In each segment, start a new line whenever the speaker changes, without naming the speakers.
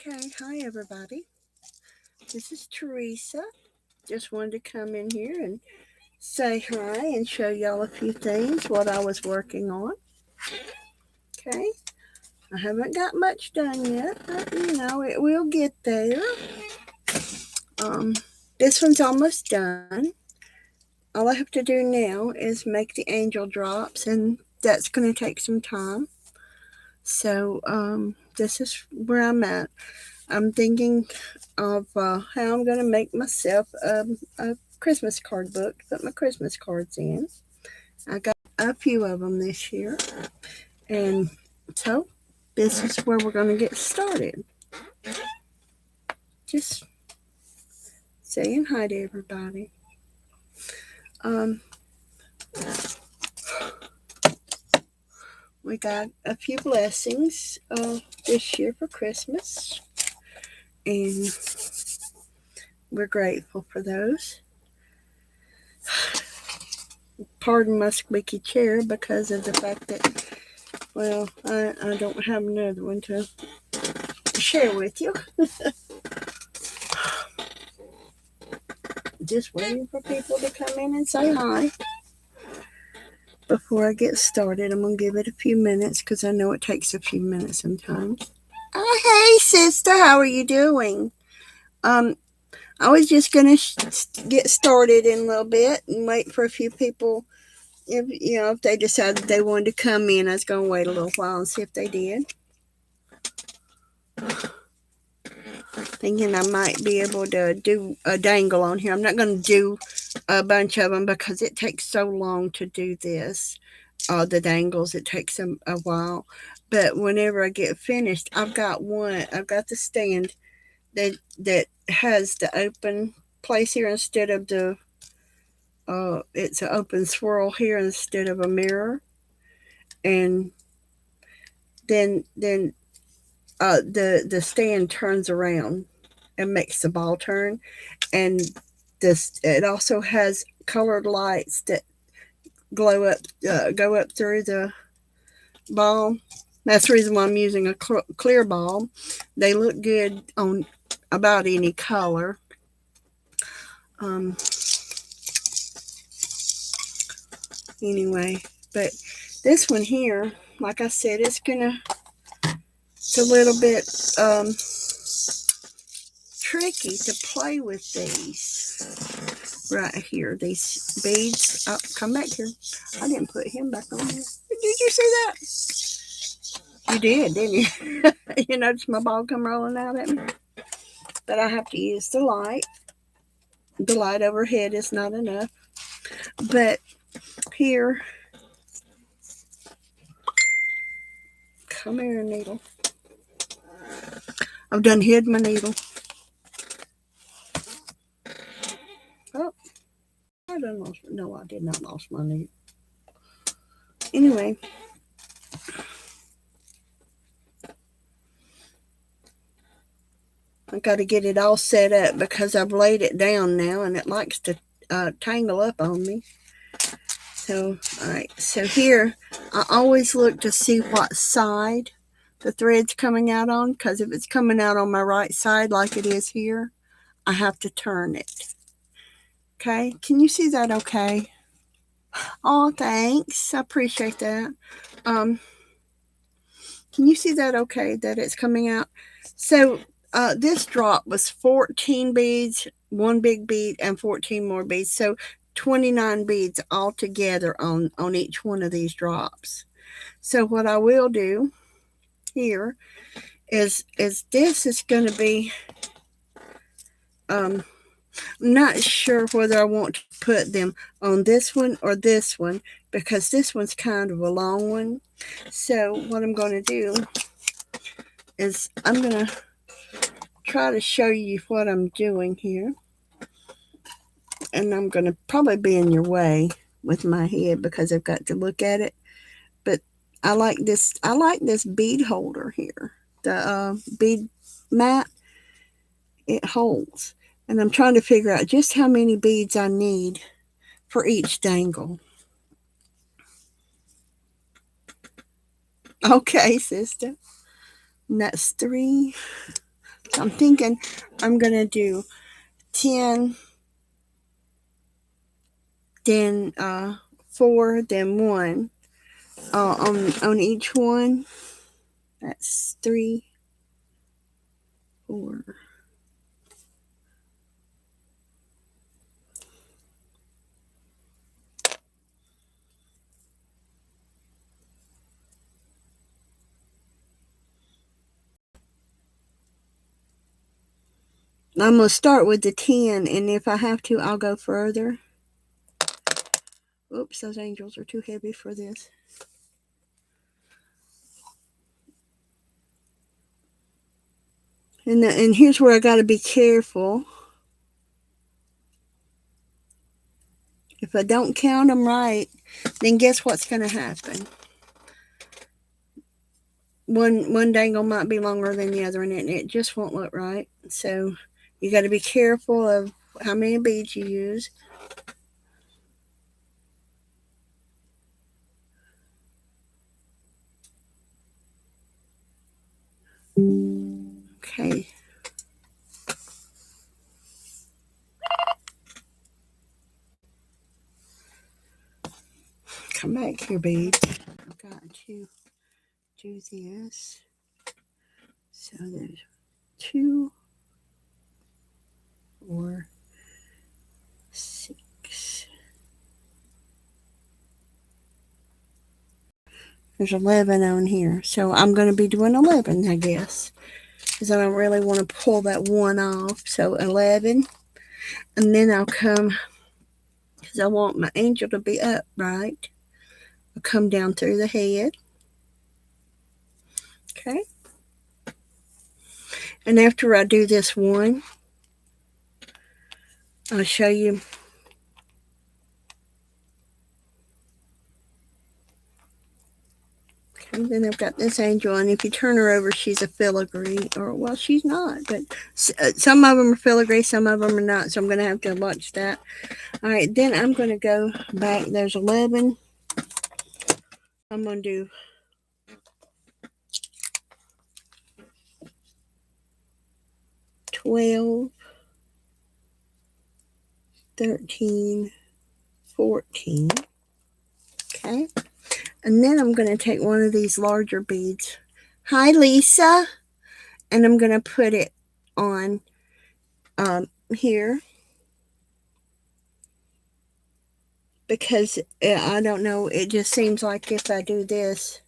Okay, hi everybody. This is Teresa. Just wanted to come in here and say hi and show y'all a few things, what I was working on. Okay, I haven't got much done yet, but it will get there. Um, this one's almost done. All I have to do now is make the angel drops, and that's going to take some time. So, this is where I'm at. I'm thinking of how I'm going to make myself a Christmas card book to put my Christmas cards in. I got a few of them this year. And so this is where we're going to get started. Just saying hi to everybody. Um, we got a few blessings this year for Christmas. And we're grateful for those. Pardon my squeaky chair because of the fact that, well, I don't have another one to share with you. Just waiting for people to come in and say hi. Before I get started, I'm going to give it a few minutes because I know it takes a few minutes sometimes. Oh, hey, sister, how are you doing? I was just going to get started in a little bit and wait for a few people. If they decided they wanted to come in, I was going to wait a little while and see if they did. Thinking I might be able to do a dangle on here. I'm not going to do a bunch of them because it takes so long to do this. The dangles, it takes a while. But whenever I get finished, I've got the stand that has the open place here instead of the it's an open swirl here instead of a mirror. And then the stand turns around and makes the ball turn. And it also has colored lights that go up through the ball. That's the reason why I'm using a clear ball. They look good on about any color. Anyway, but this one here, like I said, it's a little bit tricky to play with these right here. These beads. Oh, come back here. I didn't put him back on here. Did you see that? You did, didn't you? You noticed my ball come rolling out at me? But I have to use the light. The light overhead is not enough. But here, come here, needle. I've done hid my needle. Oh, I done lost. No, I did not lost my needle. Anyway. I got to get it all set up because I've laid it down now and it likes to tangle up on me. So, all right. So here, I always look to see what side the thread's coming out on, because if it's coming out on my right side like it is here, I have to turn it. Okay. Can you see that okay? Oh, thanks. I appreciate that. Can you see that okay, that it's coming out? So this drop was 14 beads, one big bead, and 14 more beads. So 29 beads all together on each one of these drops. So what I will do here is this is going to be, I'm not sure whether I want to put them on this one or this one, because this one's kind of a long one. So what I'm going to do is I'm going to try to show you what I'm doing here. And I'm going to probably be in your way with my head because I've got to look at it. But I like this bead holder here. The bead mat, it holds. And I'm trying to figure out just how many beads I need for each dangle. Okay, sister. And that's 3, I'm thinking I'm going to do 10, then 4, then 1 on each one. That's 3, 4. I'm going to start with the 10, and if I have to, I'll go further. Oops, those angels are too heavy for this. And here's where I got to be careful. If I don't count them right, then guess what's going to happen? One dangle might be longer than the other, and it just won't look right. So you got to be careful of how many beads you use. Okay. Come back here, beads. I've got to do this. So there's 2, 4, 6. There's 11 on here. So I'm going to be doing 11, I guess, because I don't really want to pull that 1 off. So 11. And then I'll come, because I want my angel to be upright. I'll come down through the head. Okay. And after I do this 1, I'll show you. Okay, then I've got this angel, and if you turn her over, she's a filigree, or well, she's not, but some of them are filigree, some of them are not, so I'm going to have to watch that. All right, then I'm going to go back. There's 11. I'm going to do 12, 13, 14. Okay. And then I'm going to take one of these larger beads. Hi, Lisa. And I'm going to put it on here. Because I don't know, it just seems like if I do this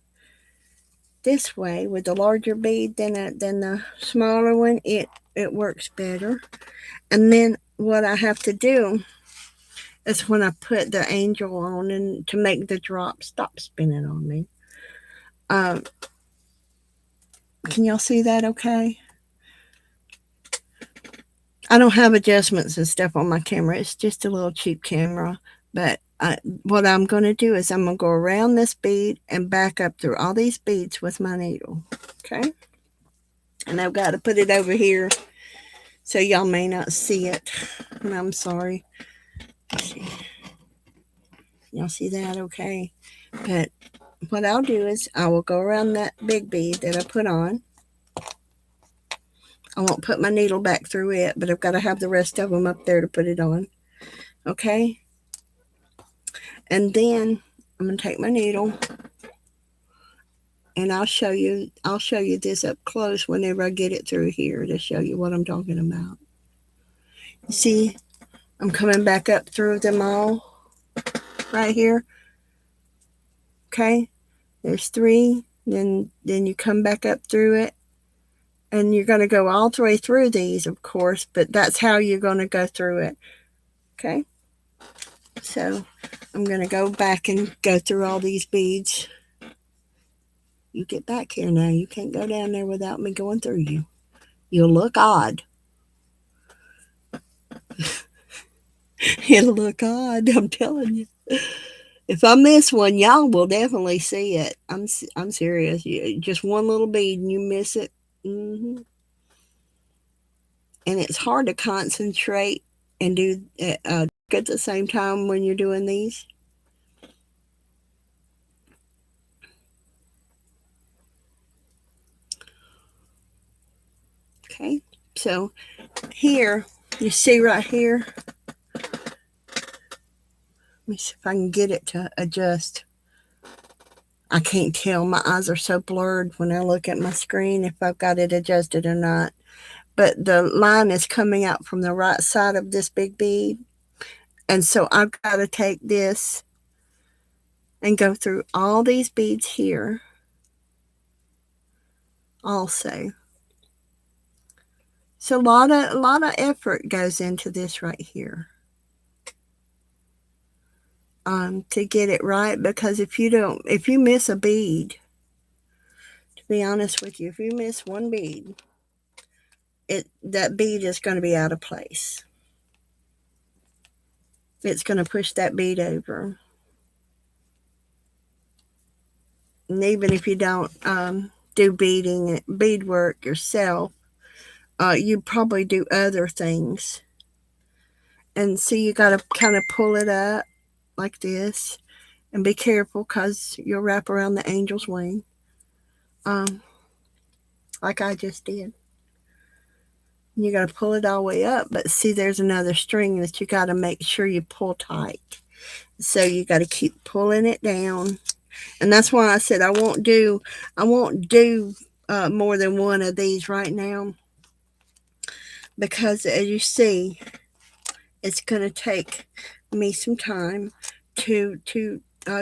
way with the larger bead than the smaller one, it works better. And then what I have to do is when I put the angel on, and to make the drop stop spinning on me. Can y'all see that okay? I don't have adjustments and stuff on my camera. It's just a little cheap camera. But what I'm going to do is I'm going to go around this bead and back up through all these beads with my needle. Okay? And I've got to put it over here so y'all may not see it. And I'm sorry. Y'all see that okay? But what I'll do is I will go around that big bead that I put on. I won't put my needle back through it, but I've got to have the rest of them up there to put it on. Okay? And then I'm going to take my needle, and I'll show you this up close whenever I get it through here to show you what I'm talking about. You see, I'm coming back up through them all right here. Okay? There's 3, then you come back up through it, and you're going to go all the way through these, of course, but that's how you're going to go through it. Okay? So I'm going to go back and go through all these beads. You get back here now. You can't go down there without me going through you. You'll look odd. It'll look odd, I'm telling you. If I miss one, y'all will definitely see it. I'm serious. Just one little bead and you miss it. And it's hard to concentrate and do at the same time when you're doing these. Okay, So here, you see right here, let me see if I can get it to adjust. I can't tell. My eyes are so blurred when I look at my screen if I've got it adjusted or not. But the line is coming out from the right side of this big bead. And so I've got to take this and go through all these beads here also. So a lot of effort goes into this right here. To get it right, because if you miss a bead, to be honest with you, if you miss one bead, that bead is going to be out of place. It's going to push that bead over. And even if you don't do beadwork yourself, you probably do other things. And so you got to kind of pull it up like this, and be careful because you'll wrap around the angel's wing, like I just did. You got to pull it all the way up, but see, there's another string that you got to make sure you pull tight. So you got to keep pulling it down, and that's why I said I won't do more than one of these right now, because as you see, it's going to take me some time to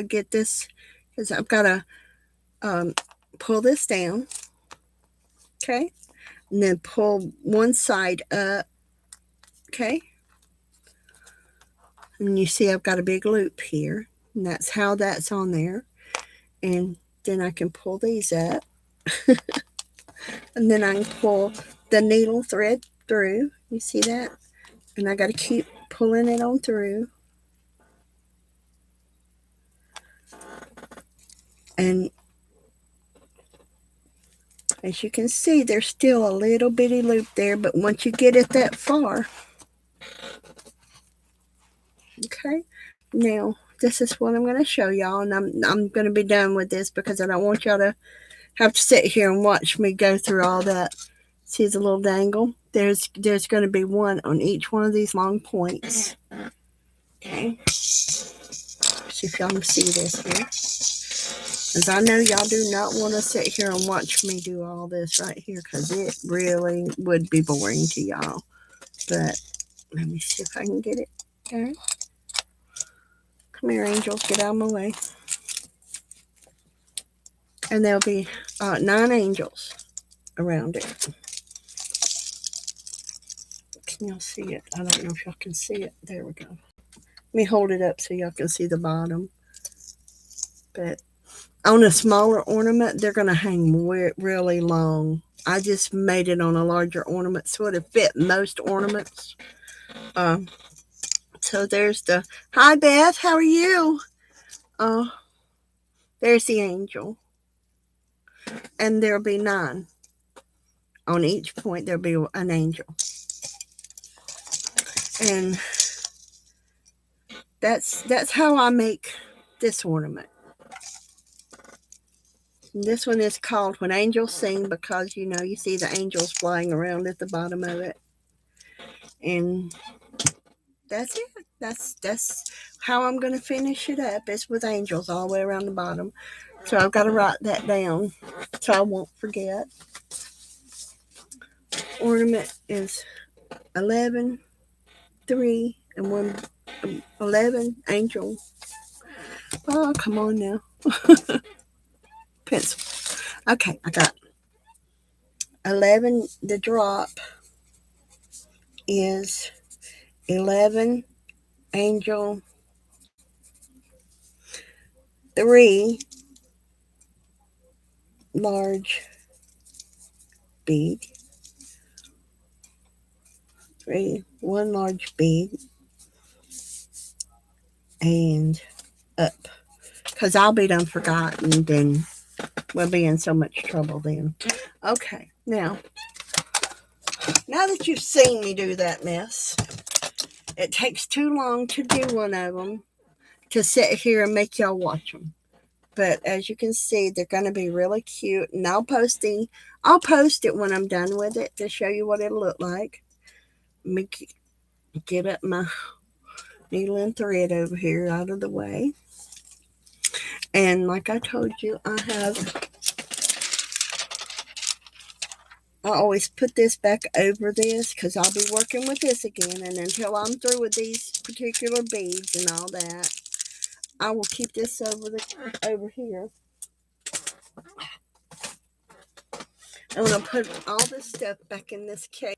get this, because I've got to pull this down, okay, and then pull one side up, okay, and you see I've got a big loop here, and that's how that's on there. And then I can pull these up and then I can pull the needle thread through, you see that, and I got to keep pulling it on through. And as you can see, there's still a little bitty loop there, but once you get it that far, okay, now this is what I'm going to show y'all, and I'm going to be done with this because I don't want y'all to have to sit here and watch me go through all that. See the little dangle? There's going to be one on each one of these long points. Okay. See if y'all can see this here. Because I know y'all do not want to sit here and watch me do all this right here, because it really would be boring to y'all. But let me see if I can get it. Okay. Come here, angels. Get out of my way. And there'll be 9 angels around it. Can y'all see it? I don't know if y'all can see it. There we go. Let me hold it up so y'all can see the bottom. But on a smaller ornament, they're going to hang really long. I just made it on a larger ornament so it'll fit most ornaments. So there's the, hi Beth, how are you? There's the angel. And there'll be 9. On each point, there'll be an angel. And that's how I make this ornament. And this one is called When Angels Sing, because you see the angels flying around at the bottom of it. And that's it. That's how I'm going to finish it up. It's with angels all the way around the bottom. So I've got to write that down so I won't forget. Ornament is 11, 3, and 1, 11 angel. Oh, come on now. Pencil. Okay, I got 11. The drop is 11 angel, 3 large bead, 1 large bead, and up. Because I'll be done forgotten, then we'll be in so much trouble then. Okay, now that you've seen me do that mess, it takes too long to do one of them to sit here and make y'all watch them. But as you can see, they're going to be really cute. And I'll post it when I'm done with it to show you what it'll look like. Let me get up my needle and thread over here out of the way. And like I told you, I always put this back over this because I'll be working with this again. And until I'm through with these particular beads and all that, I will keep this over here. I'm going to put all this stuff back in this case.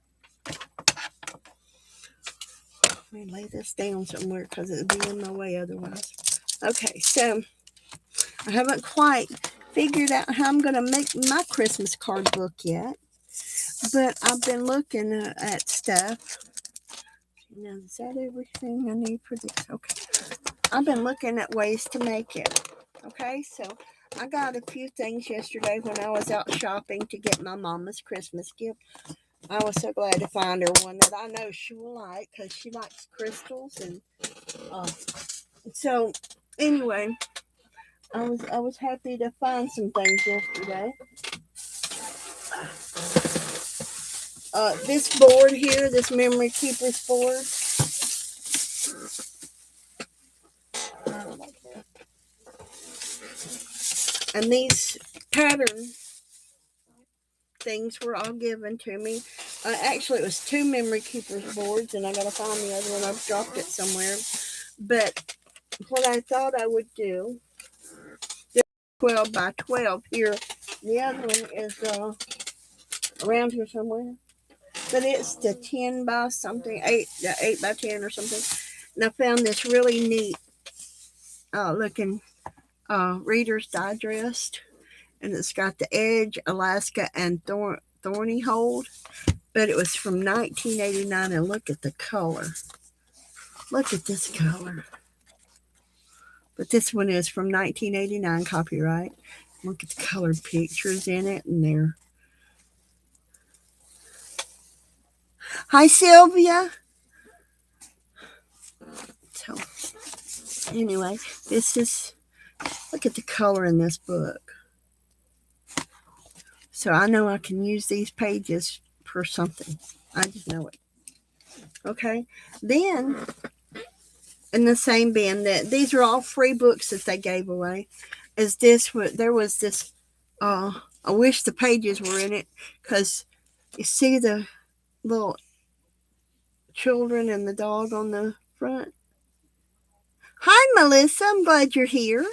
Let me lay this down somewhere because it would be in my way otherwise. Okay, so I haven't quite figured out how I'm going to make my Christmas card book yet. But I've been looking at stuff. Now, is that everything I need for this? Okay. I've been looking at ways to make it. Okay, so I got a few things yesterday when I was out shopping to get my mama's Christmas gift. I was so glad to find her one that I know she will like because she likes crystals. And so anyway, I was happy to find some things yesterday. This board here, this memory keeper's board. And these pattern things were all given to me. Actually, it was 2 memory keepers boards, and I gotta find the other one. I've dropped it somewhere. But what I thought I would do, 12 by 12 here. The other one is around here somewhere. But it's the 10 by something, 8 by 10 or something. And I found this really neat looking Reader's Digest. And it's got the Edge, Alaska, and Thorny Hold. But it was from 1989, and look at the color. Look at this color. But this one is from 1989, copyright. Look at the colored pictures in it, and they're... Hi, Sylvia. So, anyway, this is... Look at the color in this book. So I know I can use these pages for something. I just know it. Okay. Then, in the same bin, that these are all free books that they gave away. There was this, I wish the pages were in it, because you see the little children and the dog on the front. Hi, Melissa. I'm glad you're here.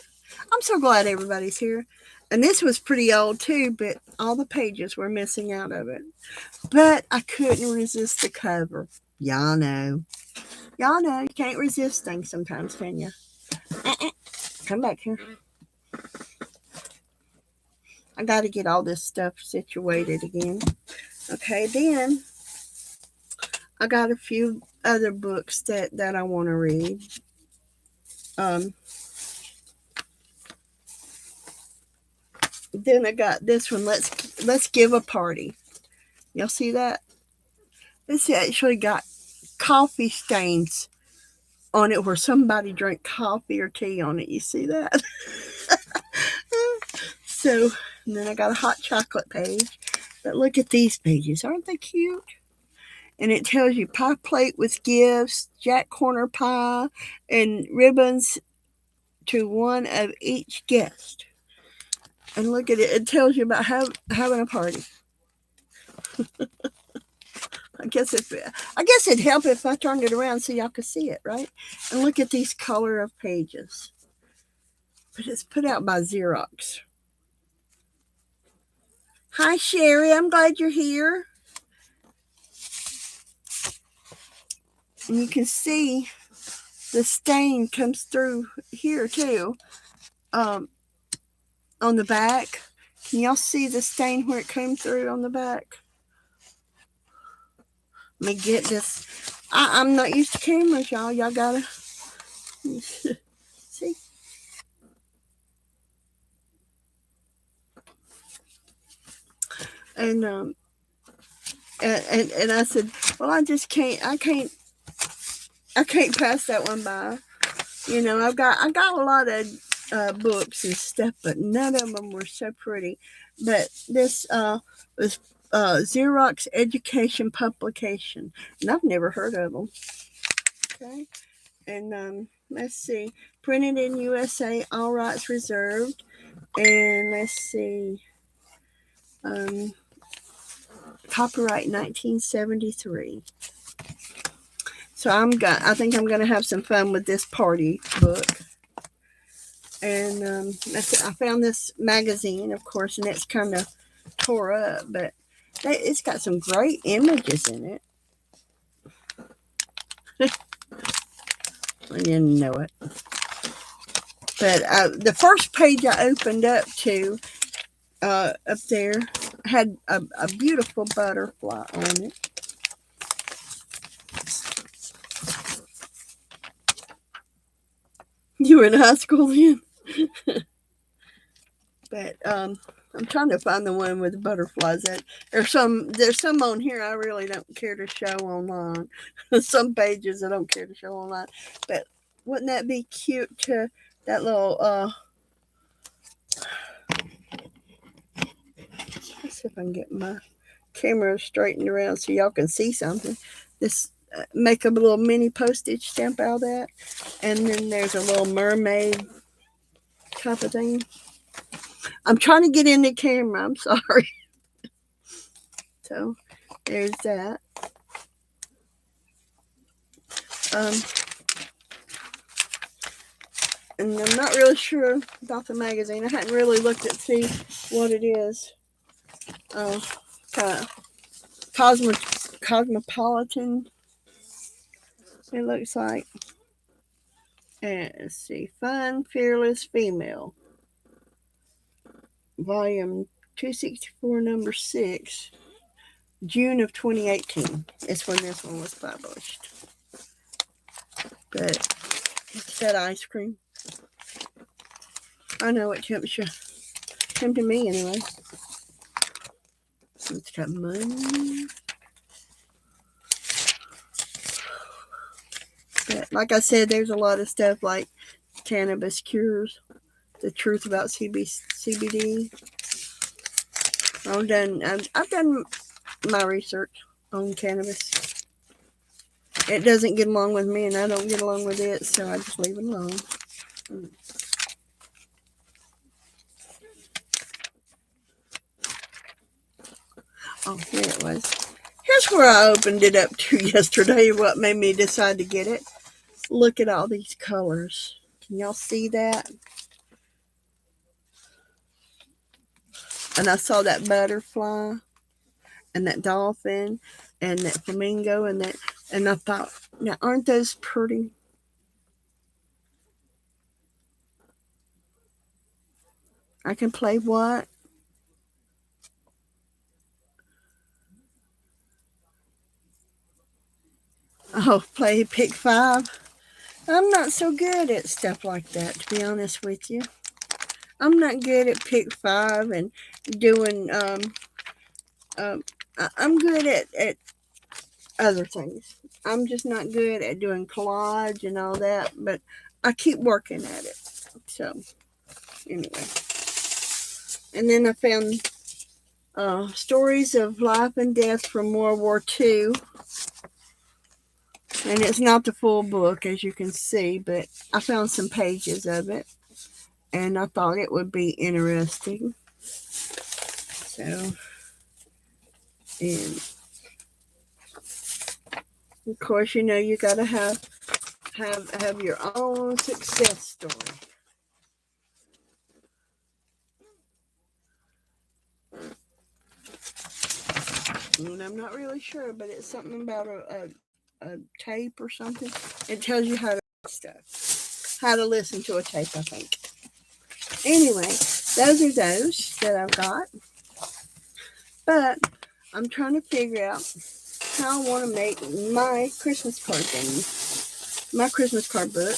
I'm so glad everybody's here. And this was pretty old too, but all the pages were missing out of it. But I couldn't resist the cover. Y'all know. Y'all know you can't resist things sometimes, can you? Come back here. I got to get all this stuff situated again. Okay, then I got a few other books that I want to read. Then I got this one. Let's give a party. Y'all see that? This actually got coffee stains on it where somebody drank coffee or tea on it. You see that? So, and then I got a hot chocolate page. But look at these pages. Aren't they cute? And it tells you pie plate with gifts, Jack Corner pie, and ribbons to one of each guest. And look at it. It tells you about having a party. I guess it'd help if I turned it around so y'all could see it, right? And look at these color of pages. But it's put out by Xerox. Hi, Sherry. I'm glad you're here. And you can see the stain comes through here too. On the back. Can y'all see the stain where it came through on the back? Let me get this. I'm not used to cameras, y'all. Y'all gotta see. And I said, well, I can't pass that one by. You know, I got a lot of books and stuff, but none of them were so pretty. But this was Xerox Education Publication, and I've never heard of them. Okay, and let's see, printed in USA, all rights reserved, and let's see, copyright 1973. So I think I'm gonna have some fun with this party book. And I found this magazine, of course, and it's kind of tore up, but it's got some great images in it. I didn't know it. But the first page I opened up to up there had a beautiful butterfly on it. You were in high school then? But I'm trying to find the one with the butterflies. There's some on here I really don't care to show online. Some pages I don't care to show online. But wouldn't that be cute to that little let's see if I can get my camera straightened around so y'all can see something. This make a little mini postage stamp out of that. And then there's a little mermaid type of thing. I'm trying to get in the camera. I'm sorry. So there's that. And I'm not really sure about the magazine. I hadn't really looked at see what it is. Kind of cosmopolitan. It looks like. And let's see, Fun, Fearless Female. Volume 264, number 6, June of 2018. That's when this one was published. But it's that ice cream. I know it tempted me anyway. It's got money. But like I said, there's a lot of stuff like cannabis cures, the truth about CBD. I've done my research on cannabis. It doesn't get along with me, and I don't get along with it, so I just leave it alone. Oh, here it was. Here's where I opened it up to yesterday, what made me decide to get it. Look at all these colors. Can y'all see that? And I saw that butterfly and that dolphin and that flamingo and I thought, now aren't those pretty? I can play what? Oh, play pick 5. I'm not so good at stuff like that, to be honest with you. I'm not good at pick 5 and doing, I'm good at other things. I'm just not good at doing collage and all that, but I keep working at it. So, anyway. And then I found stories of life and death from World War II. And it's not the full book, as you can see, but I found some pages of it. And I thought it would be interesting. So, and of course, you know, you got to have your own success story. And I'm not really sure, but it's something about a tape or something. It tells you how to stuff, how to listen to a tape, I think. Anyway, those are those that I've got. But I'm trying to figure out how I want to make my Christmas card thing, my Christmas card book.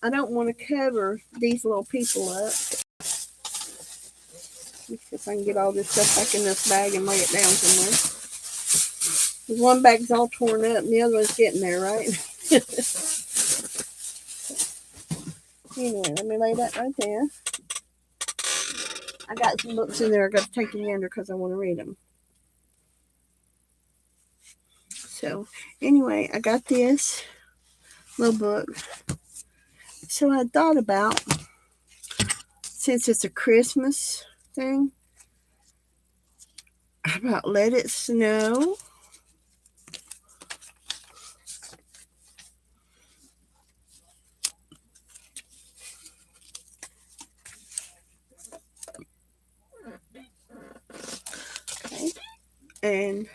I don't want to cover these little people up. Let's see if I can get all this stuff back in this bag and lay it down somewhere. One bag's all torn up and the other one's getting there, right? Anyway, let me lay that right there. I got some books in there I got to take in under because I want to read them. So, anyway, I got this little book. So I thought about, since it's a Christmas thing, how about Let It Snow? Okay. And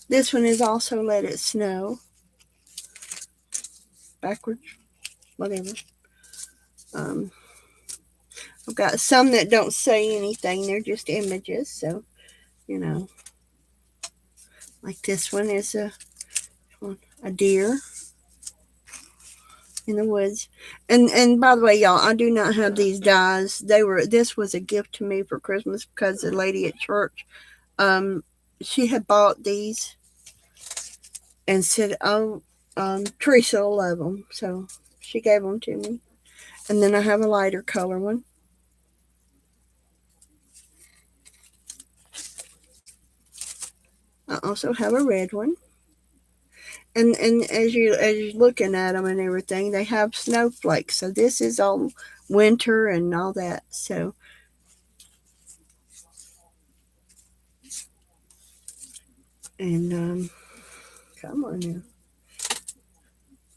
this one is also Let It Snow. Backwards, whatever. I've got some that don't say anything. They're just images. So, you know, like this one is a deer in the woods. And by the way, y'all, I do not have these dies. This was a gift to me for Christmas because the lady at church, she had bought these and said, oh, Teresa will love them. So she gave them to me. And then I have a lighter color one. I also have a red one. And as you're looking at them and everything, they have snowflakes. So this is all winter and all that. So and come on now.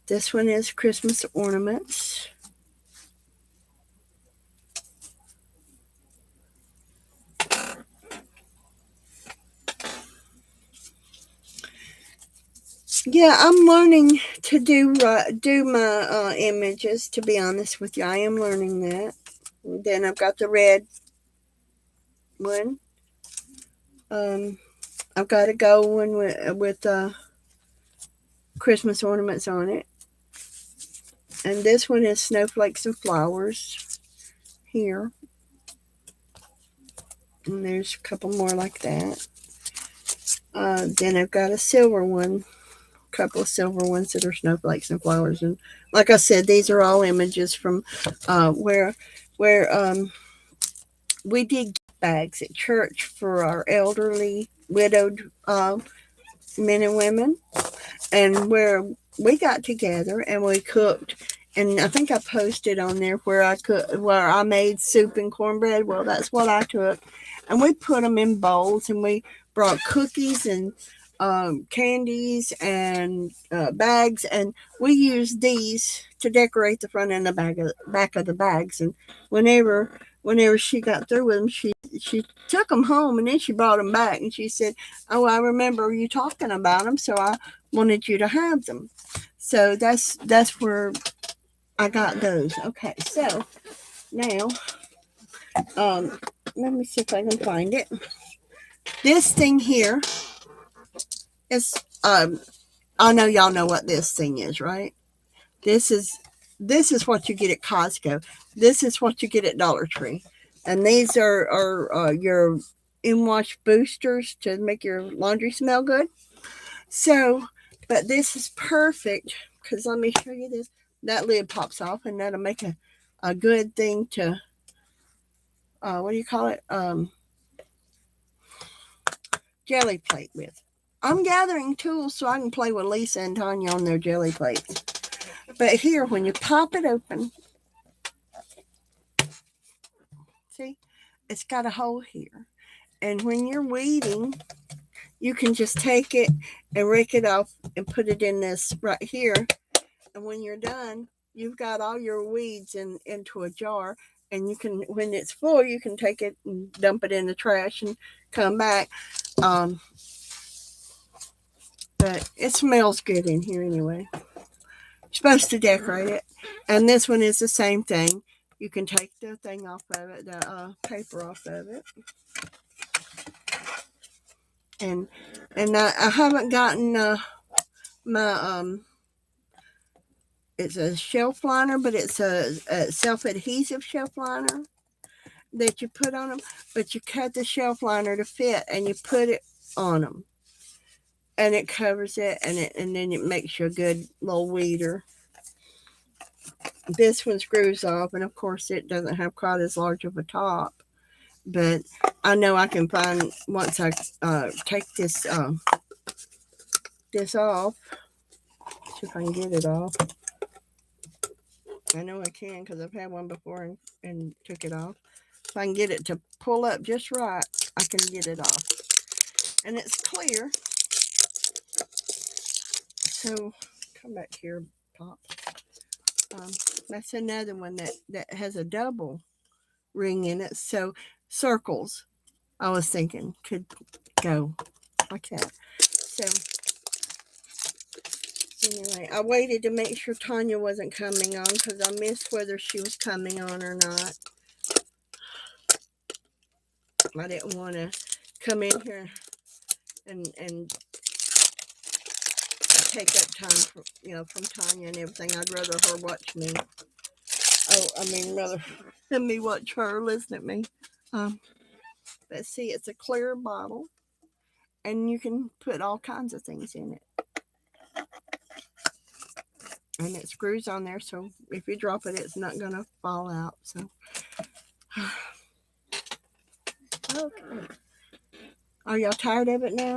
This one is Christmas Ornaments. Yeah, I'm learning to do my images. To be honest with you, I am learning that. And then I've got the red one. I've got a gold one with Christmas ornaments on it, and this one is snowflakes and flowers here. And there's a couple more like that. Then I've got a silver one. Couple of silver ones that are snowflakes and flowers, and like I said, these are all images from where we did gift bags at church for our elderly widowed men and women, and where we got together and we cooked. And I think I posted on there where I made soup and cornbread. Well, that's what I took, and we put them in bowls, and we brought cookies and candies and bags, and we used these to decorate the front and the back of the bags. And whenever she got through with them, she took them home, and then she brought them back, and she said, "Oh, I remember you talking about them, so I wanted you to have them." So that's where I got those. Okay, so now let me see if I can find it. This thing here is I know y'all know what this thing is, right? This is what you get at Costco. This is what you get at Dollar Tree, and these are your in-wash boosters to make your laundry smell good. So, but this is perfect because let me show you this. That lid pops off, and that'll make a good thing to what do you call it? Jelly plate with. I'm gathering tools so I can play with Lisa and Tanya on their jelly plates. But here, when you pop it open, see, it's got a hole here. And when you're weeding, you can just take it and rake it off and put it in this right here. And when you're done, you've got all your weeds into a jar. And you can, when it's full, you can take it and dump it in the trash and come back. But it smells good in here anyway. You're supposed to decorate it. And this one is the same thing. You can take the thing off of it, the paper off of it. And I haven't gotten my it's a shelf liner, but it's a self-adhesive shelf liner that you put on them. But you cut the shelf liner to fit, and you put it on them. and it covers it, and then it makes you a good little weeder. This one screws off, and of course it doesn't have quite as large of a top, but I know I can find, once I take this this off, see if I can get it off. I know I can because I've had one before and took it off. If I can get it to pull up just right, I can get it off. And it's clear. So come back here, Pop. That's another one that has a double ring in it. So circles, I was thinking, could go like that. So anyway, I waited to make sure Tanya wasn't coming on because I missed whether she was coming on or not. I didn't want to come in here and take up time from, from Tanya and everything. I'd rather her watch me. Rather than me watch her listen at me. But see, it's a clear bottle, and you can put all kinds of things in it. And it screws on there, so if you drop it, it's not going to fall out. So, okay. Are y'all tired of it now?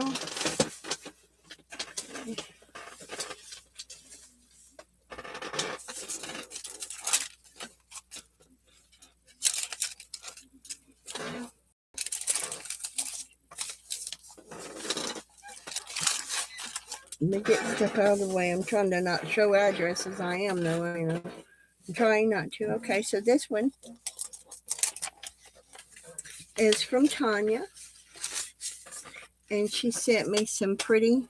Let me get stuff out of the way. I'm trying to not show addresses. I am, though. I'm trying not to. Okay, so this one is from Tanya. And she sent me some pretty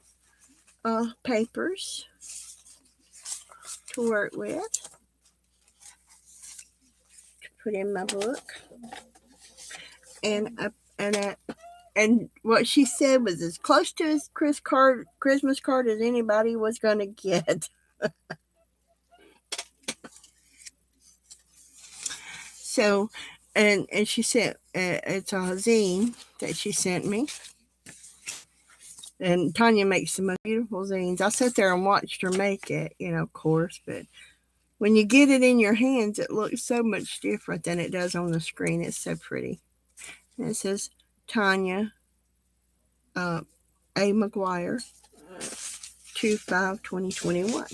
papers to work with, to put in my book. And what she said was as close to his Christmas card as anybody was going to get. So, and she said it's a zine that she sent me. And Tanya makes the most beautiful zines. I sat there and watched her make it, of course. But when you get it in your hands, it looks so much different than it does on the screen. It's so pretty. And it says Tanya A. McGuire, 2/5/2021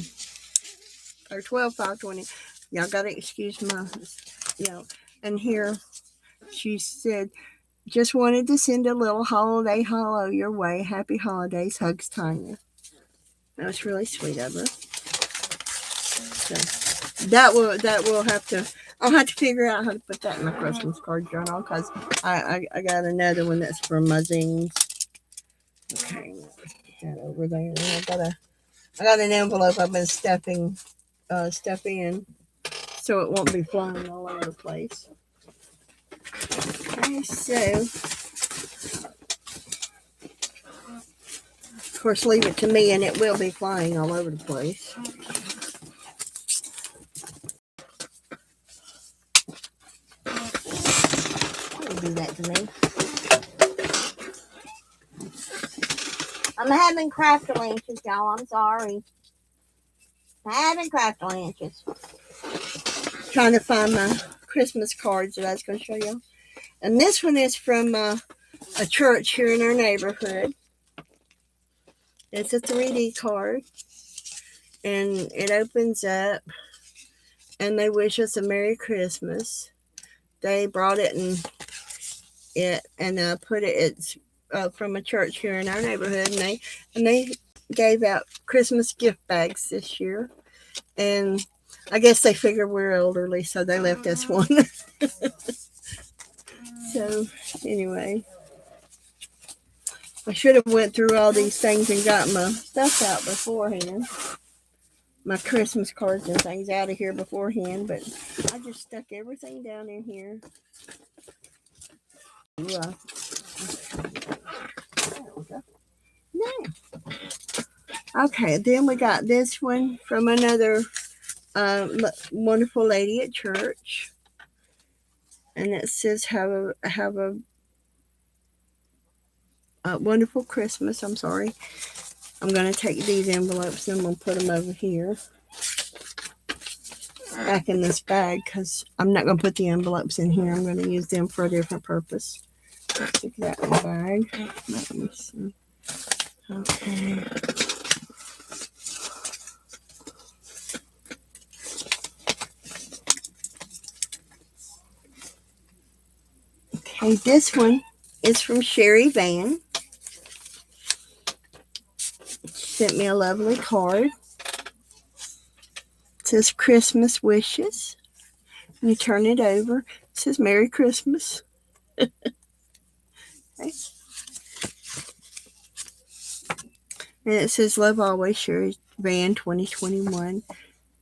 or 12/5/20. Y'all gotta excuse my, And here she said, just wanted to send a little holiday hello your way. Happy holidays. Hugs, Tanya. That was really sweet of her. So I'll have to figure out how to put that in my Christmas card journal because I got another one that's from my zines. Okay, put that over there. I got an envelope I've been stuffing stuff in so it won't be flying all over the place. Okay, so of course leave it to me and it will be flying all over the place. Don't do that to me. I'm having crafty lunches, y'all. I'm sorry. I'm having crafty lunches. Trying to find my Christmas cards that I was going to show you. And this one is from a church here in our neighborhood. It's a 3D card. And it opens up. And they wish us a Merry Christmas. They brought it and put it. It's from a church here in our neighborhood. And they gave out Christmas gift bags this year. And I guess they figure we're elderly, so they left us one. So, anyway. I should have went through all these things and got my stuff out beforehand. My Christmas cards and things out of here beforehand, but I just stuck everything down in here. There we go. Now. Okay, then we got this one from another wonderful lady at church. And it says, have a wonderful Christmas. I'm sorry. I'm going to take these envelopes and I'm going to put them over here back in this bag because I'm not going to put the envelopes in here. I'm going to use them for a different purpose. Stick that in the bag. Let me see. Okay. Okay, this one is from Sherry Van. She sent me a lovely card. It says Christmas wishes. And you turn it over. It says Merry Christmas. Okay. And it says Love Always, Sherry Van 2021.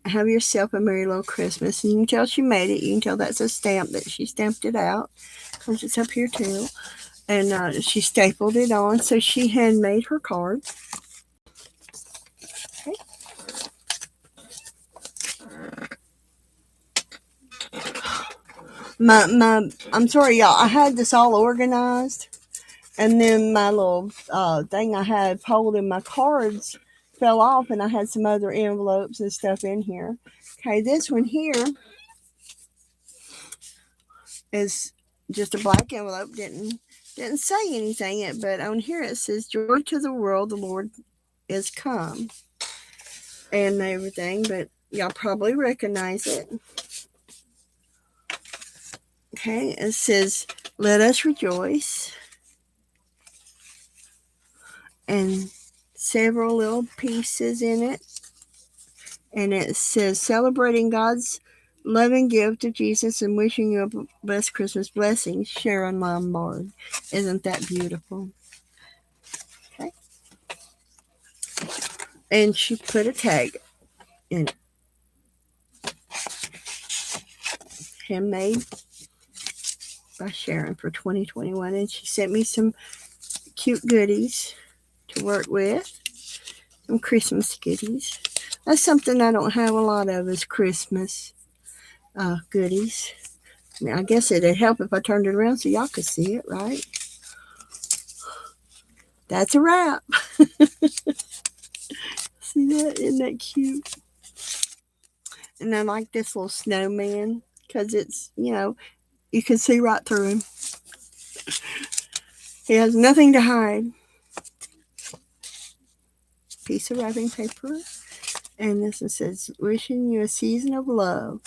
Have yourself a merry little Christmas. And you can tell she made it. You can tell that's a stamp that she stamped it out. Because it's up here too. And she stapled it on. So she handmade her card. Okay. I'm sorry, y'all. I had this all organized. And then my little thing I had holding my cards fell off. And I had some other envelopes and stuff in here. Okay, this one here is just a black envelope. Didn't say anything, but on here it says joy to the world, the Lord is come, and everything, but y'all probably recognize it. Okay, it says let us rejoice, and several little pieces in it, and it says celebrating God's loving gift of Jesus and wishing you a blessed Christmas. Blessings, Sharon Lombard. Isn't that beautiful? Okay. And she put a tag in it. Handmade by Sharon for 2021. And she sent me some cute goodies to work with. Some Christmas goodies. That's something I don't have a lot of is Christmas goodies. I mean, I guess it'd help if I turned it around so y'all could see it, right? That's a wrap. See that? Isn't that cute? And I like this little snowman because it's, you can see right through him. He has nothing to hide. Piece of wrapping paper. And this one says, wishing you a season of love.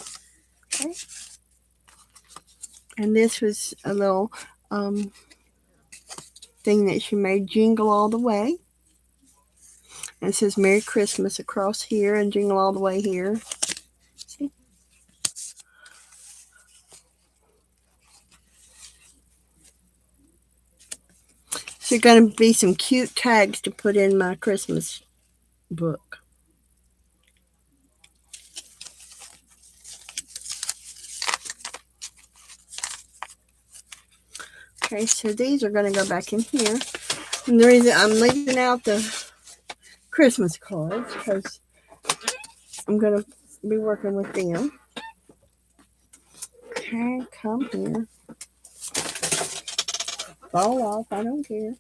Okay. And this was a little thing that she made, Jingle All the Way. And it says Merry Christmas across here and Jingle All the Way here. See? So going to be some cute tags to put in my Christmas book. Okay, so these are going to go back in here. And the reason I'm leaving out the Christmas cards because I'm going to be working with them. Okay, come here. Fall off, I don't care.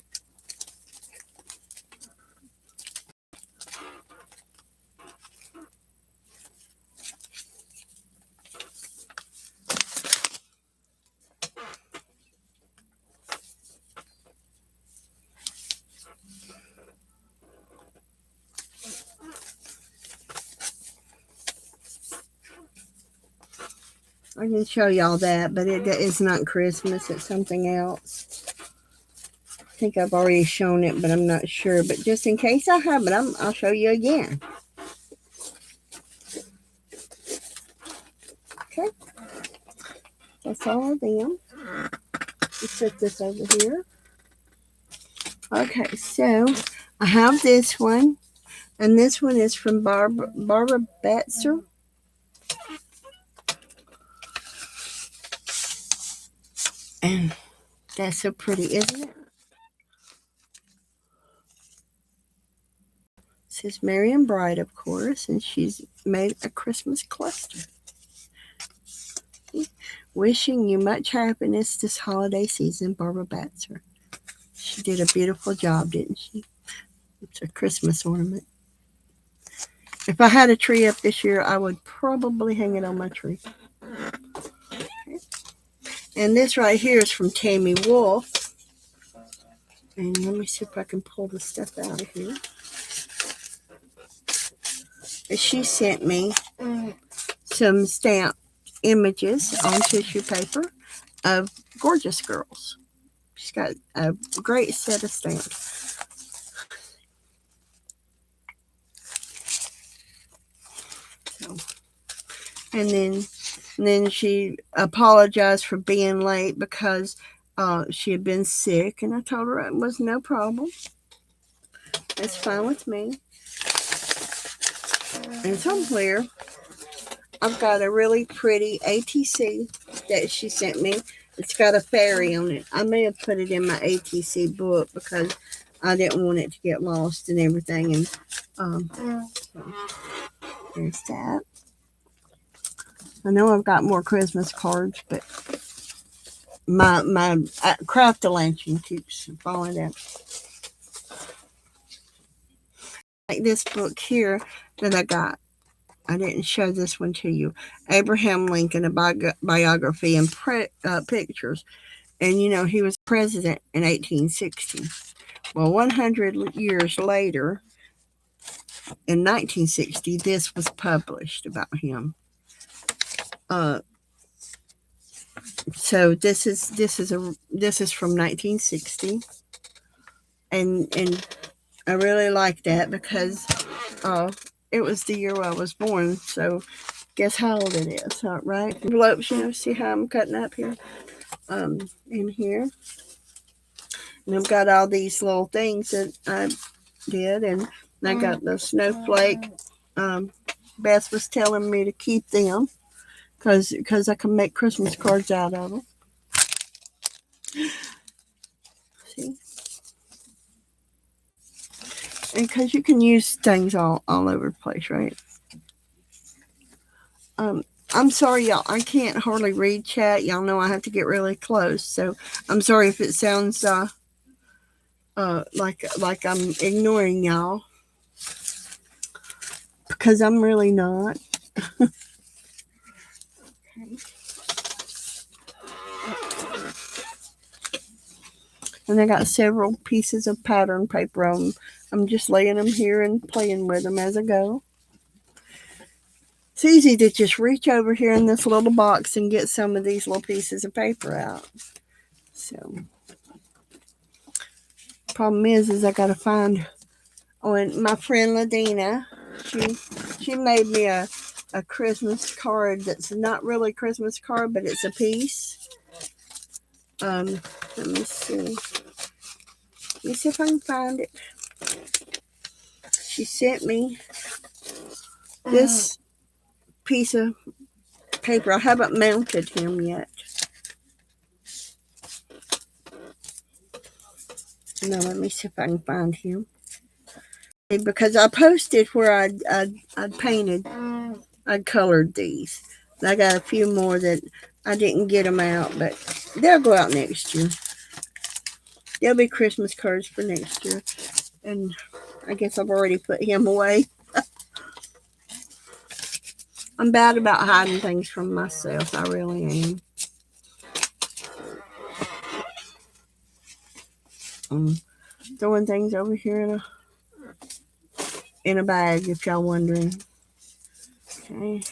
I can show y'all that, but it's not Christmas. It's something else. I think I've already shown it, but I'm not sure. But just in case I haven't, I'll show you again. Okay. That's all of them. Let's set this over here. Okay, so I have this one. And this one is from Barbara Batzer. And that's so pretty, isn't it? It says Merry and Bright, of course, and she's made a Christmas cluster. Wishing you much happiness this holiday season, Barbara Batzer. She did a beautiful job, didn't she? It's a Christmas ornament. If I had a tree up this year, I would probably hang it on my tree. And this right here is from Tammy Wolf. And let me see if I can pull the stuff out of here. And she sent me some stamped images on tissue paper of gorgeous girls. She's got a great set of stamps. So, and then she apologized for being late because she had been sick, and I told her it was no problem. It's fine with me. And somewhere I've got a really pretty ATC that she sent me. It's got a fairy on it. I may have put it in my ATC book because I didn't want it to get lost and everything. And so there's that. I know I've got more Christmas cards, but my craft-a-lantern keeps falling down. Like this book here that I got. I didn't show this one to you. Abraham Lincoln, a biography and pictures. And, you know, he was president in 1860. Well, 100 years later, in 1960, this was published about him. So this is from 1960, and I really like that because it was the year I was born. So guess how old it is, right? Envelopes, you know, see how I'm cutting up here, in here, and I've got all these little things that I did, and I got the snowflake. Beth was telling me to keep them because I can make Christmas cards out of them. See? And because you can use things all over the place, right? I'm sorry, y'all. I can't hardly read chat. Y'all know I have to get really close. So I'm sorry if it sounds like I'm ignoring y'all. Because I'm really not. Okay. And I got several pieces of pattern paper on. I'm just laying them here and playing with them as I go. It's easy to just reach over here in this little box and get some of these little pieces of paper out. So, problem is I gotta find. Oh, and my friend Ladina, she made me a Christmas card that's not really a Christmas card, but it's a piece. Let me see. Let me see if I can find it. She sent me this piece of paper. I haven't mounted him yet. No, let me see if I can find him. Because I posted where I'd painted, I'd colored these. And I got a few more that I didn't get them out, but they'll go out next year. There'll be Christmas cards for next year. And I guess I've already put him away. I'm bad about hiding things from myself. I really am. Throwing things over here in a bag, if y'all wondering. Okay.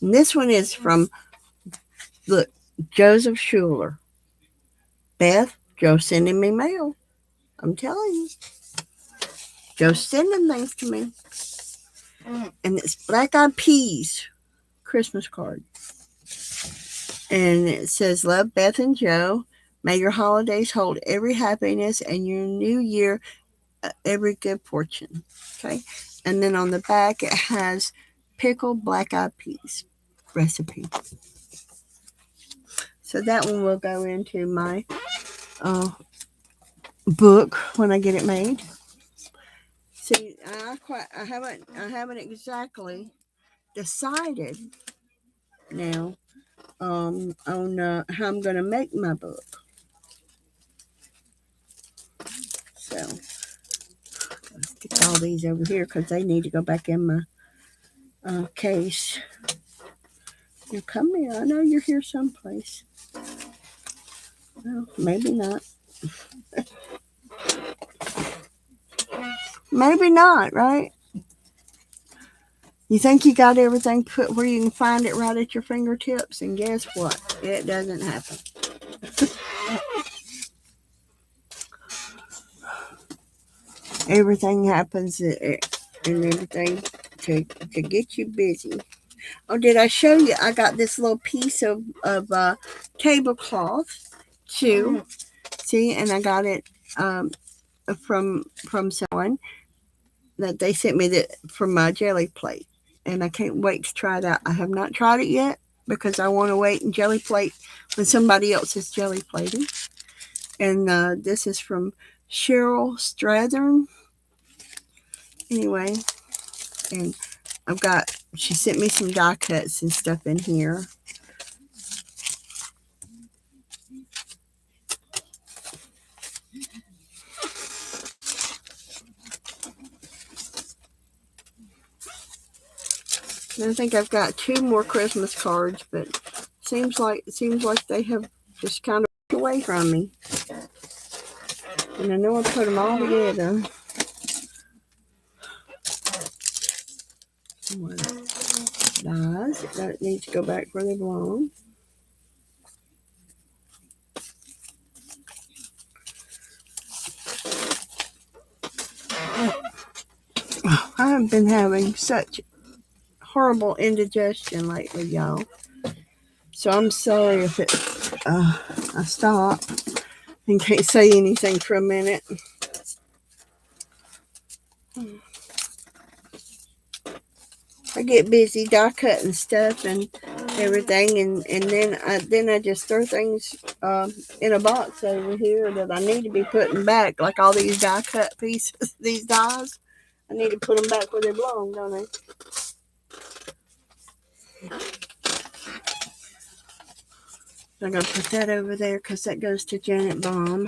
And this one is from, look, Joseph Schuler. Beth, Joe's sending me mail. I'm telling you. Joe's sending things to me. And it's Black Eyed Peas Christmas card. And it says, love, Beth and Joe. May your holidays hold every happiness and your new year every good fortune. Okay. And then on the back, it has pickled black eyed peas recipe. So that one will go into my book when I get it made. See, I haven't exactly decided now on how I'm going to make my book. So Get all these over here because they need to go back in my case. You come here. I know you're here someplace. Well, maybe not. Maybe not, right? You think you got everything put where you can find it right at your fingertips, and guess what? It doesn't happen. Everything happens and everything to get you busy. Oh, did I show you? I got this little piece of tablecloth too. See, and I got it from someone that they sent me from my jelly plate, and I can't wait to try it out. I have not tried it yet because I want to wait and jelly plate when somebody else is jelly plating. And this is from Cheryl Strathern. Anyway, and she sent me some die cuts and stuff in here. And I think I've got 2 more Christmas cards, but seems like they have just kind of walked away from me. And I know I put them all together. Some dies that need to go back where they belong. I have been having such horrible indigestion lately, y'all. So I'm sorry if I stop and can't say anything for a minute. I get busy die cutting stuff and everything, and then I just throw things in a box over here that I need to be putting back, like all these die cut pieces, these dies. I need to put them back where they belong, don't I? I'm going to put that over there because that goes to Janet Baum.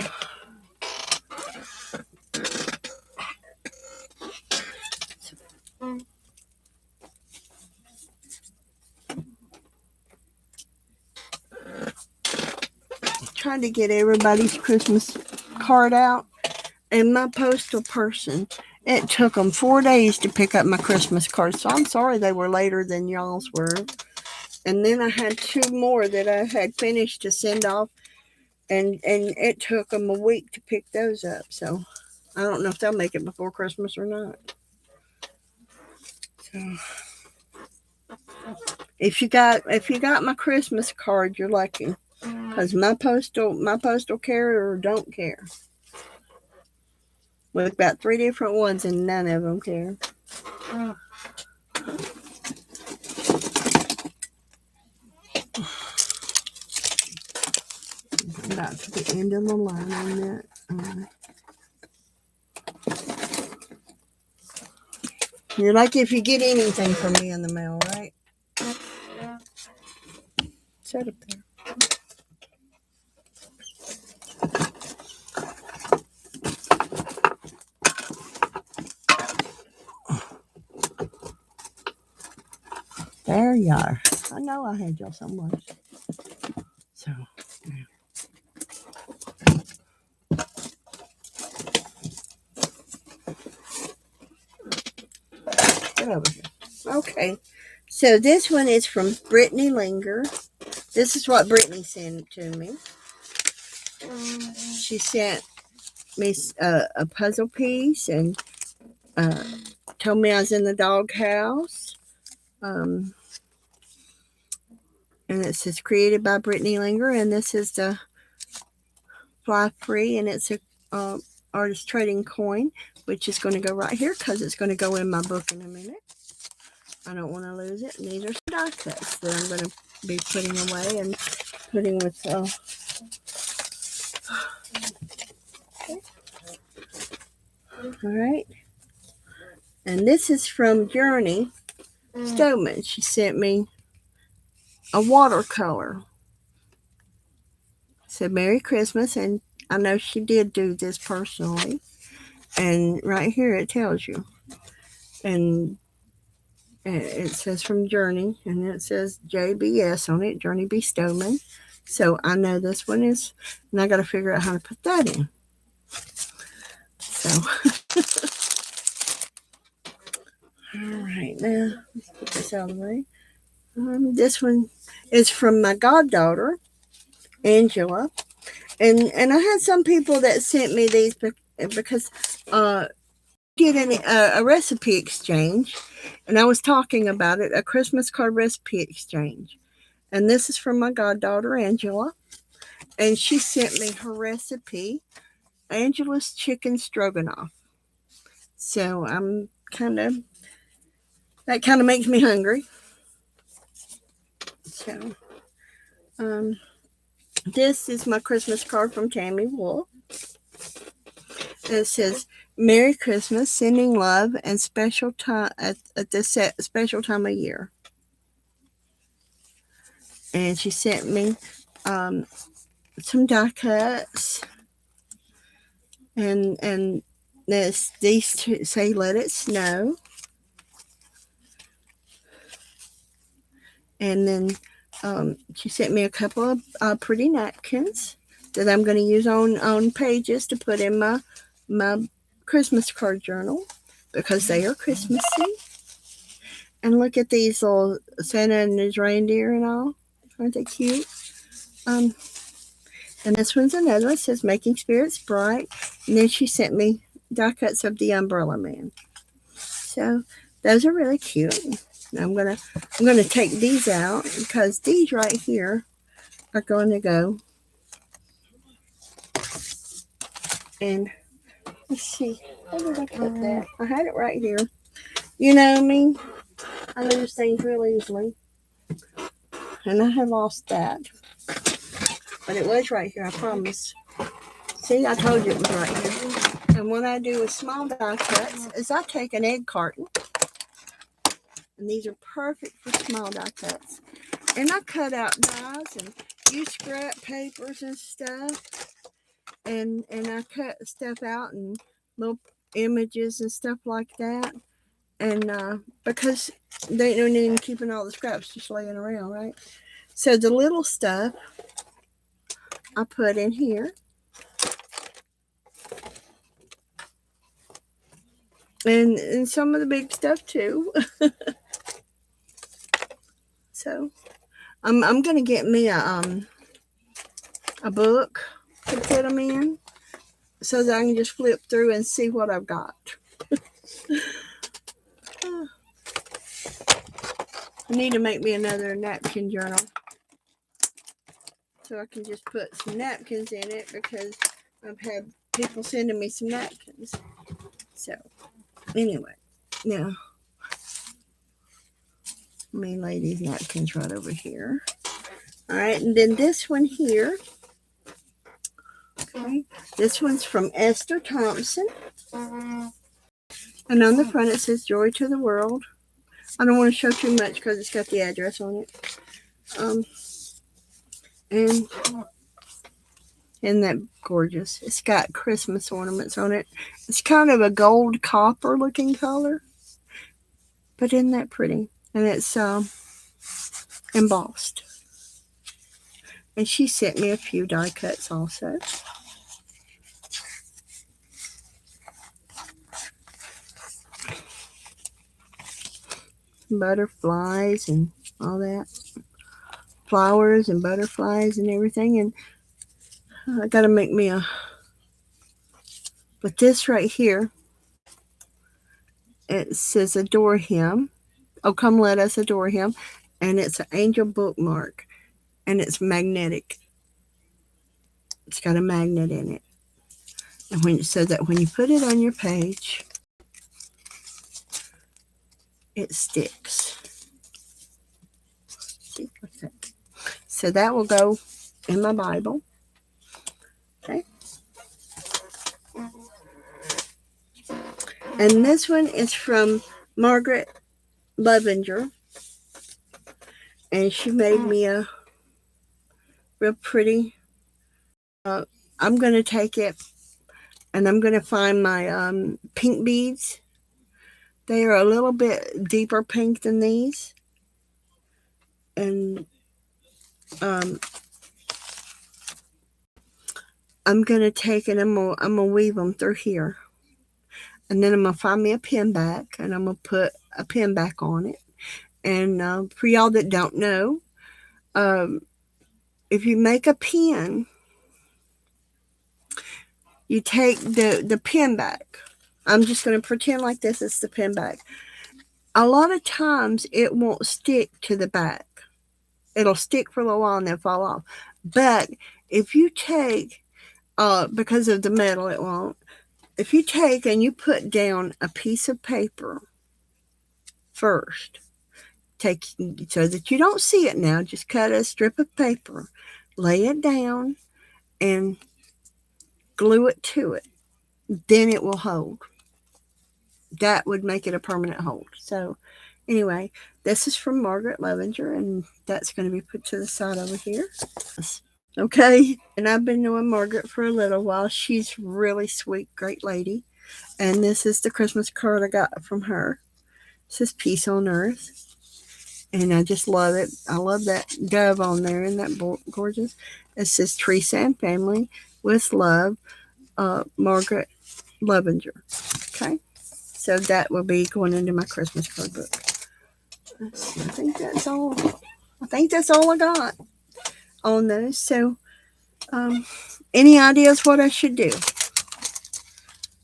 Trying to get everybody's Christmas card out. And my postal person, it took them 4 days to pick up my Christmas cards. So I'm sorry they were later than y'all's were. And then I had 2 more that I had finished to send off. And it took them a week to pick those up. So I don't know if they'll make it before Christmas or not. So if you got my Christmas card, you're lucky. Because my postal carrier don't care. With about 3 different ones, and none of them care. I'm about to the end of the line on that. You're like if you get anything from me in the mail, right? Set up there. There you are. I know I had y'all somewhere. So, yeah. Get over here. Okay. So this one is from Brittany Linger. This is what Brittany sent to me. She sent me a puzzle piece and told me I was in the doghouse. And it says created by Brittany Linger, and this is the Fly Free, and it's a artist trading coin, which is going to go right here because it's going to go in my book in a minute. I don't want to lose it. And these are some die cuts that I'm going to be putting away and putting with okay. All right. And this is from Journey Stoneman. She sent me a watercolor. Said Merry Christmas, and I know she did do this personally. And right here it tells you. And it says from Journey, and it says JBS on it, Journey B. Stoneman. So I know this one is, and I got to figure out how to put that in. So, all right, now let's put this out of the way. This one is from my goddaughter, Angela, and I had some people that sent me these because did a recipe exchange, and I was talking about it, a Christmas card recipe exchange, and this is from my goddaughter Angela, and she sent me her recipe, Angela's chicken stroganoff. So I'm that kind of makes me hungry. So this is my Christmas card from Tammy Wolf. It says, Merry Christmas, sending love and special time at this special time of year. And she sent me some die cuts. And these two say, Let It Snow. And then she sent me a couple of pretty napkins that I'm going to use on pages to put in my Christmas card journal because they are Christmassy. And look at these little Santa and his reindeer and all. Aren't they cute? And this one's another one. It says Making Spirits Bright. And then she sent me die cuts of the Umbrella Man. So those are really cute. I'm gonna take these out because these right here are going to go. And let's see, how did I put that? I had it right here. You know me, I lose things real easily, and I have lost that. But it was right here, I promise. See, I told you it was right here. And what I do with small die cuts is I take an egg carton. And these are perfect for small die cuts. And I cut out dies and use scrap papers and stuff. And I cut stuff out and little images and stuff like that. And because they don't need keeping all the scraps just laying around, right? So the little stuff I put in here. And some of the big stuff too. So I'm gonna get me a book to put them in so that I can just flip through and see what I've got. I need to make me another napkin journal so I can just put some napkins in it because I've had people sending me some napkins. So anyway, now let me lay these napkins right over here. All right, and then this one here. Okay, this one's from Esther Thompson. And on the front it says Joy to the World. I don't want to show too much because it's got the address on it. And isn't that gorgeous? It's got Christmas ornaments on it. It's kind of a gold copper looking color. But isn't that pretty? And it's embossed. And she sent me a few die cuts also. Butterflies and all that. Flowers and butterflies and everything. And I got to make me but this right here, it says adore him. Oh, come let us adore him. And it's an angel bookmark. And it's magnetic. It's got a magnet in it. And so that when you put it on your page, it sticks. See, like that. So that will go in my Bible. Okay. And this one is from Margaret Levenger. And she made me a real pretty. I'm going to take it And I'm going to find my pink beads. They are a little bit deeper pink than these. And I'm going to take and I'm gonna weave them through here. And then I'm going to find me a pin back, and I'm going to put a pin back on it. And for y'all that don't know, if you make a pin, you take the pin back. I'm just going to pretend like this is the pin back. A lot of times it won't stick to the back. It'll stick for a little while and then fall off. But if you take, because of the metal, it won't. If you take and you put down a piece of paper first, take so that you don't see it now, just cut a strip of paper, lay it down, and glue it to it. Then it will hold. That would make it a permanent hold. So anyway, this is from Margaret Levenger, and that's going to be put to the side over here. Okay, and I've been knowing Margaret for a little while. She's really sweet, great lady. And this is the Christmas card I got from her. It says Peace on Earth. And I just love it. I love that dove on there. Isn't that gorgeous? It says Teresa and family with love, Margaret Levenger. Okay, so that will be going into my Christmas card book. Let's see, I think that's all I got on those. So, any ideas what I should do?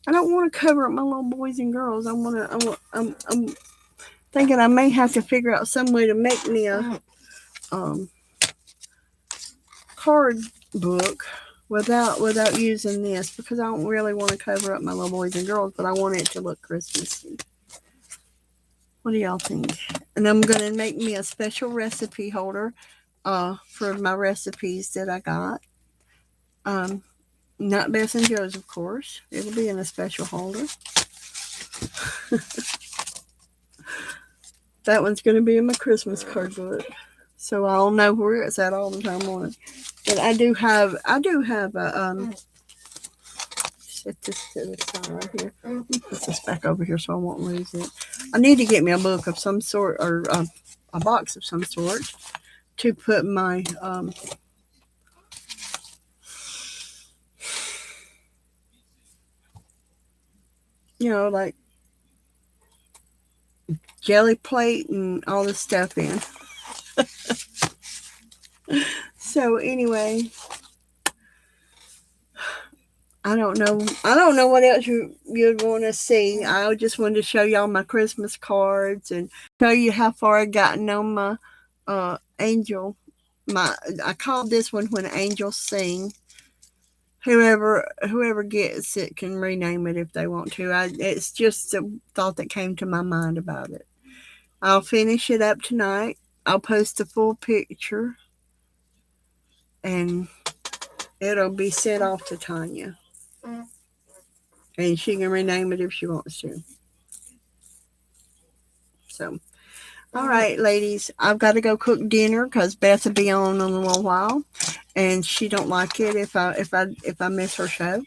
I don't want to cover up my little boys and girls. I'm thinking I may have to figure out some way to make me a card book without using this, because I don't really want to cover up my little boys and girls, but I want it to look Christmassy. What do y'all think? And I'm going to make me a special recipe holder for my recipes that I got. Not Bess and Joe's, of course. It'll be in a special holder. That one's going to be in my Christmas card book, so I'll know where it's at all the time on it. But I do have a set this to the side right here. Put this back over here so I won't lose it. I need to get me a book of some sort, or a box of some sort, to put my like jelly plate and all this stuff in. So anyway, I don't know what else you'd want to see. I just wanted to show y'all my Christmas cards and show you how far I gotten on my angel. I called this one When Angels Sing. Whoever gets it can rename it if they want to. It's just a thought that came to my mind about it. I'll finish it up tonight. I'll post a full picture, and it'll be sent off to Tanya. And she can rename it if she wants to. So, all right, ladies, I've got to go cook dinner because Beth will be on in a little while, and she don't like it if I miss her show.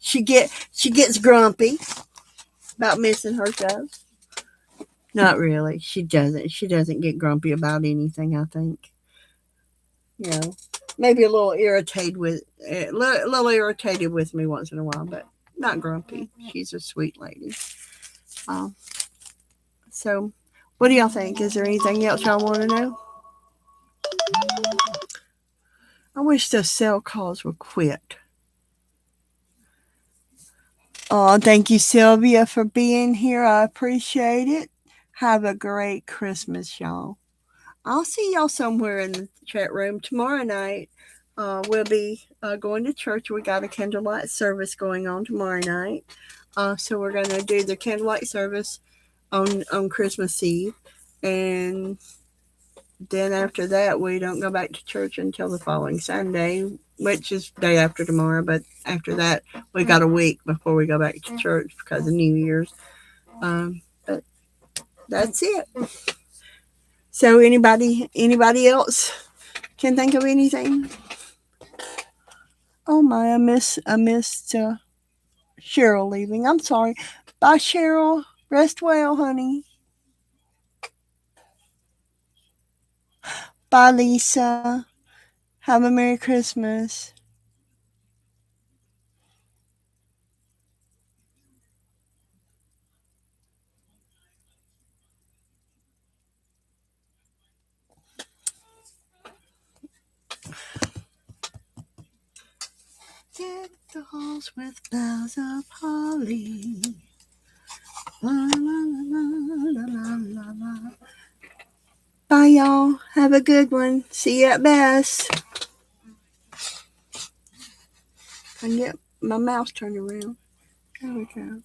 she gets grumpy about missing her show. Not really. She doesn't. She doesn't get grumpy about anything, I think. Maybe a little irritated with me once in a while, but not grumpy. She's a sweet lady. So, what do y'all think? Is there anything else y'all want to know? I wish those cell calls would quit. Oh, thank you, Sylvia, for being here. I appreciate it. Have a great Christmas, y'all. I'll see y'all somewhere in the chat room tomorrow night. We'll be going to church. We got a candlelight service going on tomorrow night. So we're going to do the candlelight service on Christmas Eve. And then after that, we don't go back to church until the following Sunday, which is day after tomorrow. But after that, we got a week before we go back to church because of New Year's. But that's it. So anybody else can think of anything? Oh my, I missed Cheryl leaving. I'm sorry. Bye, Cheryl. Rest well, honey. Bye, Lisa. Have a Merry Christmas. Deck the halls with boughs of holly. La, la, la, la, la, la, la. Bye, y'all. Have a good one. See you at best. I can get my mouse turned around. There we go.